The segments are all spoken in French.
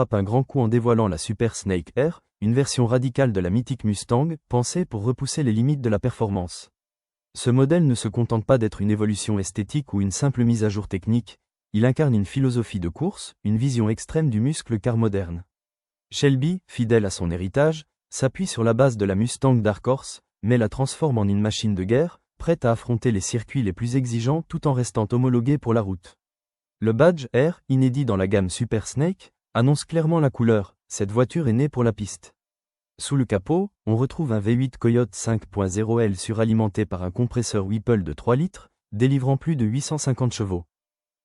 frappe un grand coup en dévoilant la Super Snake R, une version radicale de la mythique Mustang, pensée pour repousser les limites de la performance. Ce modèle ne se contente pas d'être une évolution esthétique ou une simple mise à jour technique, il incarne une philosophie de course, une vision extrême du muscle car moderne. Shelby, fidèle à son héritage, s'appuie sur la base de la Mustang Dark Horse, mais la transforme en une machine de guerre, prête à affronter les circuits les plus exigeants tout en restant homologuée pour la route. Le badge R, inédit dans la gamme Super Snake, annonce clairement la couleur, cette voiture est née pour la piste. Sous le capot, on retrouve un V8 Coyote 5.0L suralimenté par un compresseur Whipple de 3 litres, délivrant plus de 850 chevaux.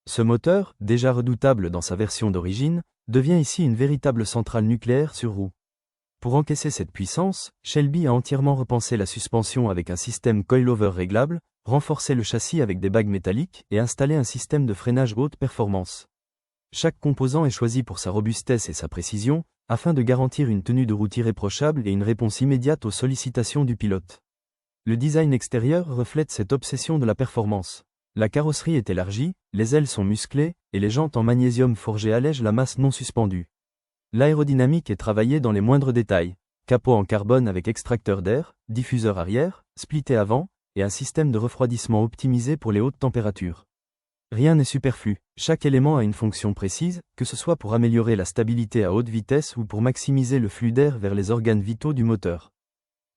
Ce moteur, déjà redoutable dans sa version d'origine, devient ici une véritable centrale nucléaire sur roues. Pour encaisser cette puissance, Shelby a entièrement repensé la suspension avec un système coilover réglable, renforcé le châssis avec des bagues métalliques et installé un système de freinage haute performance. Chaque composant est choisi pour sa robustesse et sa précision, afin de garantir une tenue de route irréprochable et une réponse immédiate aux sollicitations du pilote. Le design extérieur reflète cette obsession de la performance. La carrosserie est élargie, les ailes sont musclées, et les jantes en magnésium forgé allègent la masse non suspendue. L'aérodynamique est travaillée dans les moindres détails. Capot en carbone avec extracteur d'air, diffuseur arrière, splitté avant, et un système de refroidissement optimisé pour les hautes températures. Rien n'est superflu, chaque élément a une fonction précise, que ce soit pour améliorer la stabilité à haute vitesse ou pour maximiser le flux d'air vers les organes vitaux du moteur.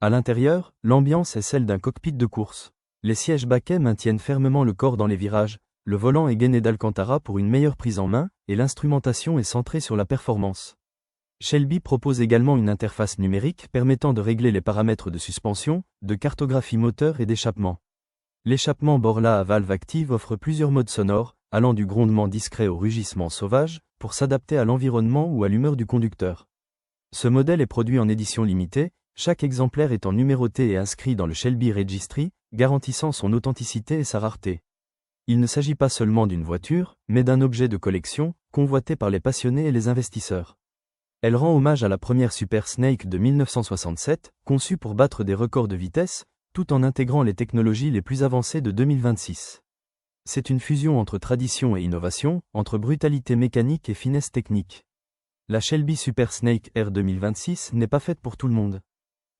À l'intérieur, l'ambiance est celle d'un cockpit de course. Les sièges baquets maintiennent fermement le corps dans les virages, le volant est gainé d'Alcantara pour une meilleure prise en main, et l'instrumentation est centrée sur la performance. Shelby propose également une interface numérique permettant de régler les paramètres de suspension, de cartographie moteur et d'échappement. L'échappement Borla à valve active offre plusieurs modes sonores, allant du grondement discret au rugissement sauvage, pour s'adapter à l'environnement ou à l'humeur du conducteur. Ce modèle est produit en édition limitée, chaque exemplaire étant numéroté et inscrit dans le Shelby Registry, garantissant son authenticité et sa rareté. Il ne s'agit pas seulement d'une voiture, mais d'un objet de collection, convoité par les passionnés et les investisseurs. Elle rend hommage à la première Super Snake de 1967, conçue pour battre des records de vitesse, tout en intégrant les technologies les plus avancées de 2026. C'est une fusion entre tradition et innovation, entre brutalité mécanique et finesse technique. La Shelby Super Snake R 2026 n'est pas faite pour tout le monde.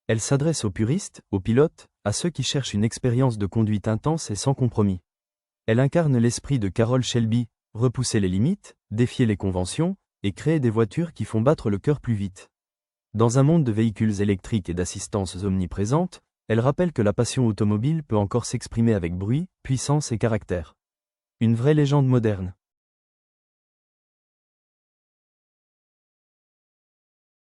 Elle s'adresse aux puristes, aux pilotes, à ceux qui cherchent une expérience de conduite intense et sans compromis. Elle incarne l'esprit de Carroll Shelby, repousser les limites, défier les conventions, et créer des voitures qui font battre le cœur plus vite. Dans un monde de véhicules électriques et d'assistances omniprésentes, elle rappelle que la passion automobile peut encore s'exprimer avec bruit, puissance et caractère. Une vraie légende moderne.